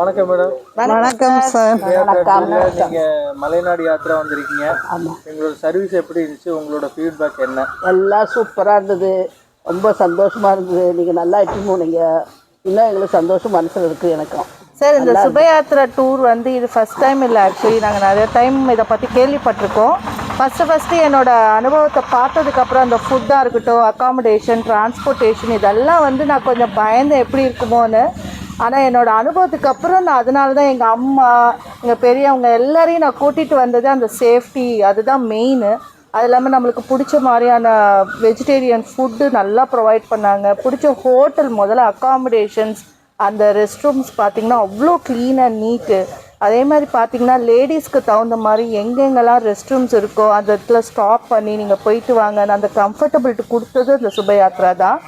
வணக்கம் மேடம். வணக்கம் சார். நீங்க மலைநாடு யாத்திரை வந்திருக்கீங்க. எங்களோட சர்வீஸ் எப்படி இருந்துச்சு? உங்களோட ஃபீட்பேக் என்ன? எல்லாம் சூப்பராக இருந்தது, ரொம்ப சந்தோஷமாக இருந்தது. நீங்கள் நல்லா இட்டு போனீங்க, இன்னும் எங்களுக்கு சந்தோஷம் மனசில் இருக்குது. எனக்கும் சார் இந்த சுபயாத்திரா டூர் வந்து இது ஃபஸ்ட் டைம் இல்லை. ஆக்சுவலி நாங்கள் நிறைய டைம் இதை பற்றி கேள்விப்பட்டிருக்கோம். ஃபஸ்ட்டு என்னோட அனுபவத்தை பார்த்ததுக்கப்புறம் அந்த ஃபுட்டாக இருக்கட்டும், அக்காமடேஷன், டிரான்ஸ்போர்ட்டேஷன், இதெல்லாம் வந்து நான் கொஞ்சம் பயந்து எப்படி இருக்குமோன்னு. ஆனால் என்னோடய அனுபவத்துக்கு அப்புறம் நான் அதனால தான் எங்கள் அம்மா, எங்கள் பெரியவங்க எல்லாரையும் நான் கூட்டிகிட்டு வந்தது அந்த சேஃப்டி, அதுதான் மெயின். அது இல்லாமல் நம்மளுக்கு பிடிச்ச மாதிரியான வெஜிடேரியன் ஃபுட்டு நல்லா ப்ரொவைட் பண்ணாங்க. பிடிச்ச ஹோட்டல் முதல்ல, அக்காமடேஷன்ஸ், அந்த ரெஸ்ட் ரூம்ஸ் பார்த்திங்கன்னா அவ்வளோ க்ளீன் அண்ட் நீட்டு. அதே மாதிரி பார்த்திங்கன்னா லேடிஸ்க்கு தகுந்த மாதிரி எங்கெங்கெல்லாம் ரெஸ்ட் ரூம்ஸ் இருக்கோ அந்த இடத்துல ஸ்டாப் பண்ணி நீங்கள் போயிட்டு வாங்க, அந்த கம்ஃபர்டபிலிட்டி கொடுத்தது இந்த சுபயாத்ரா தான்.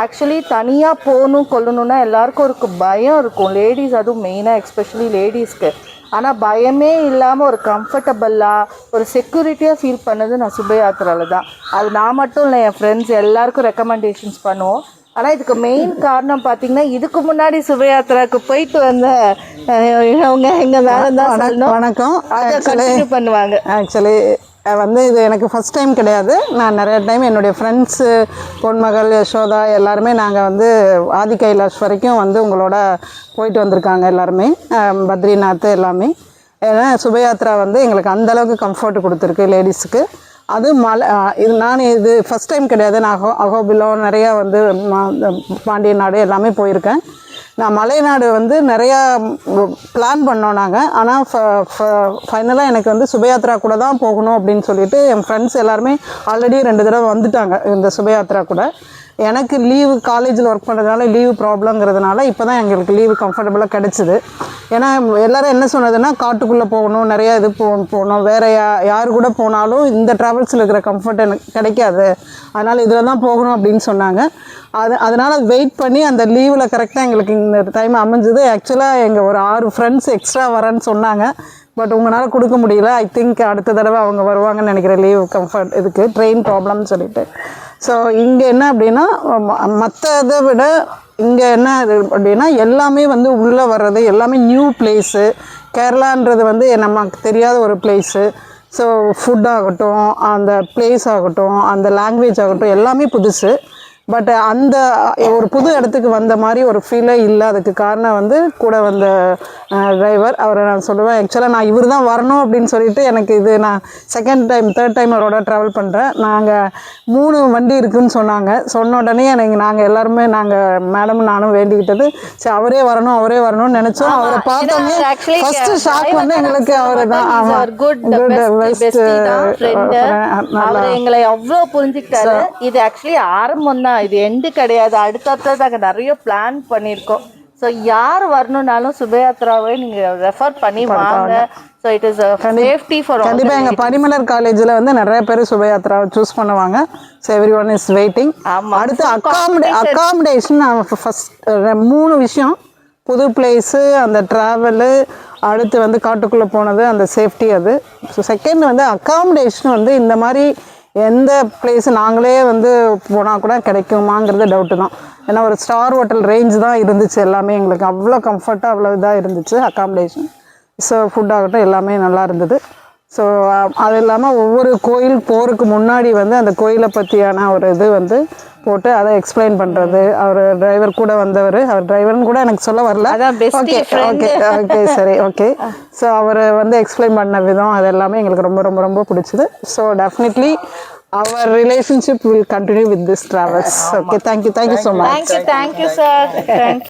ஆக்சுவலி தனியாக போகணும் கொள்ளணுன்னா எல்லாருக்கும் ஒரு பயம் இருக்கும், லேடிஸ் அதுவும் மெயினாக எஸ்பெஷலி லேடிஸ்க்கு. ஆனால் பயமே இல்லாமல் ஒரு கம்ஃபர்டபுளாக ஒரு செக்யூரிட்டியாக ஃபீல் பண்ணது நான் சுபயாத்திராவில் தான். அது நான் மட்டும் இல்லை, என் ஃப்ரெண்ட்ஸ் எல்லாருக்கும் ரெக்கமெண்டேஷன்ஸ் பண்ணுவோம். ஆனால் இதுக்கு மெயின் காரணம் பார்த்தீங்கன்னா, இதுக்கு முன்னாடி சுபயாத்திராவுக்கு போயிட்டு வந்த அவங்க எங்கள் மேலே தான் வணக்கம் அதை கண்டினியூ பண்ணுவாங்க. ஆக்சுவலி வந்து இது எனக்கு ஃபஸ்ட் டைம் கிடையாது. நான் நிறைய டைம் என்னுடைய ஃப்ரெண்ட்ஸு, பொன்மகள், யசோதா எல்லாருமே நாங்கள் வந்து ஆதி கைலாஷ் வரைக்கும் வந்து உங்களோட போயிட்டு வந்திருக்காங்க எல்லாருமே, பத்ரிநாத் எல்லாமே. ஏன்னா சுபயாத்ரா வந்து எங்களுக்கு அந்தளவுக்கு கம்ஃபர்ட் கொடுத்துருக்கு லேடிஸுக்கு. அது இது ஃபஸ்ட் டைம் கிடையாது. நான் அகோபிலம் நிறையா வந்து பாண்டிய நாடு எல்லாமே போயிருக்கேன். நான் மலைநாடு வந்து நிறையா பிளான் பண்ணோம் நாங்கள். ஆனால் ஃபைனலாக எனக்கு வந்து சுபயாத்ரா கூட தான் போகணும் அப்படின்னு சொல்லிட்டு என் ஃப்ரெண்ட்ஸ் எல்லாருமே ஆல்ரெடி 2 தடவை வந்துட்டாங்க இந்த சுபயாத்ரா கூட. எனக்கு லீவு, காலேஜில் ஒர்க் பண்ணுறதுனால லீவு ப்ராப்ளங்கிறதுனால இப்போ தான் எங்களுக்கு லீவு கம்ஃபர்டபுளாக கிடச்சிது. ஏன்னா எல்லோரும் என்ன சொன்னதுன்னா, காட்டுக்குள்ளே போகணும், நிறையா இது போகணும், வேறு யார் கூட போனாலும் இந்த ட்ராவல்ஸில் இருக்கிற கம்ஃபர்ட் எனக்கு கிடைக்காது, அதனால் இதில் தான் போகணும் அப்படின்னு சொன்னாங்க. அதனால் வெயிட் பண்ணி அந்த லீவில் கரெக்டாக எங்களுக்கு இந்த டைம் அமைஞ்சுது. ஆக்சுவலாக எங்கள் ஒரு 6 ஃப்ரெண்ட்ஸ் எக்ஸ்ட்ரா வரேன்னு சொன்னாங்க. பட் உங்களால் கொடுக்க முடியல. ஐ திங்க் அடுத்த தடவை அவங்க வருவாங்கன்னு நினைக்கிறேன், லீவ் கம்ஃபர்ட் இதுக்கு ட்ரெயின் ப்ராப்ளம்னு சொல்லிட்டு. ஸோ இங்கே என்ன அப்படின்னா, மற்ற இதை விட இங்கே என்ன அப்படின்னா எல்லாமே வந்து உள்ளே வர்றது எல்லாமே நியூ பிளேஸு. கேரளான்றது வந்து நமக்கு தெரியாத ஒரு பிளேஸு. ஸோ ஃபுட்டாகட்டும், அந்த பிளேஸ் ஆகட்டும், அந்த லாங்குவேஜ் ஆகட்டும், எல்லாமே புதுசு. பட் அந்த ஒரு புது இடத்துக்கு வந்த மாதிரி ஒரு ஃபீலே இல்லை. அதுக்கு காரணம் வந்து கூட வந்த டிரைவர், அவரை நான் சொல்லுவேன். ஆக்சுவலாக நான் இவர் தான் வரணும் அப்படின்னு சொல்லிட்டு எனக்கு இது நான் செகண்ட் டைம் தேர்ட் டைம் அவரோட ட்ராவல் பண்ணுறேன். நாங்கள் 3 வண்டி இருக்குதுன்னு சொன்ன உடனே நாங்கள் எல்லாருமே மேடம் நானும் வேண்டிக்கிட்டது, சரி அவரே வரணும்னு நினச்சோம். அவரை பார்த்தோன்னே ஃபஸ்ட்டு ஷாக் வந்து எங்களுக்கு அவர் தான். எங்களை அவ்வளோ புரிஞ்சுக்கிட்டாரு. இது ஆக்சுவலி ஆரம்பம் தான், இது எண்டு கிடையாது. அடுத்தடுத்து நாங்கள் நிறைய பிளான் பண்ணியிருக்கோம். ஸோ யார் வரணுன்னாலும் சுபயாத்ராவை நீங்கள் ரெஃபர் பண்ணி வாங்க. So it is safety for கண்டிப்பாக. எங்கள் பரிமலர் காலேஜில் வந்து நிறைய பேர் சுபயாத்ராவை சூஸ் பண்ணுவாங்க. So every one is waiting. அடுத்து அக்காமடேஷன் ஃபஸ்ட் 3 விஷயம், புது பிளேஸு, அந்த ட்ராவலு, அடுத்து வந்து காட்டுக்குள்ளே போனது, அந்த சேஃப்டி. அது ஸோ செகண்ட் வந்து அக்காமடேஷன் வந்து இந்த மாதிரி எந்த பிளேஸு நாங்களே வந்து போனால் கூட கிடைக்குமாங்கிறது டவுட்டு தான். ஏன்னா ஒரு ஸ்டார் ஹோட்டல் ரேஞ்ச் தான் இருந்துச்சு எல்லாமே. எங்களுக்கு அவ்வளோ கம்ஃபர்ட்டாக அவ்வளோ இதாக இருந்துச்சு அக்காமடேஷன். ஸோ ஃபுட்டாகட்டும் எல்லாமே நல்லா இருந்தது. ஸோ அது இல்லாமல் ஒவ்வொரு கோயில் போகிறதுக்கு முன்னாடி வந்து அந்த கோயிலை பற்றியான ஒரு இது வந்து போட்டு அதை எக்ஸ்பிளைன் பண்ணுறது. அவர் டிரைவர் கூட வந்தவர், அவர் டிரைவர்னு கூட எனக்கு சொல்ல வரல. ஓகே சரி ஓகே. ஸோ அவர் வந்து எக்ஸ்பிளைன் பண்ண விதம் அது எல்லாமே எங்களுக்கு ரொம்ப ரொம்ப ரொம்ப பிடிச்சிது. So definitely our relationship will continue with this travels. Okay, thank you so much. Thank you sir. Thank you.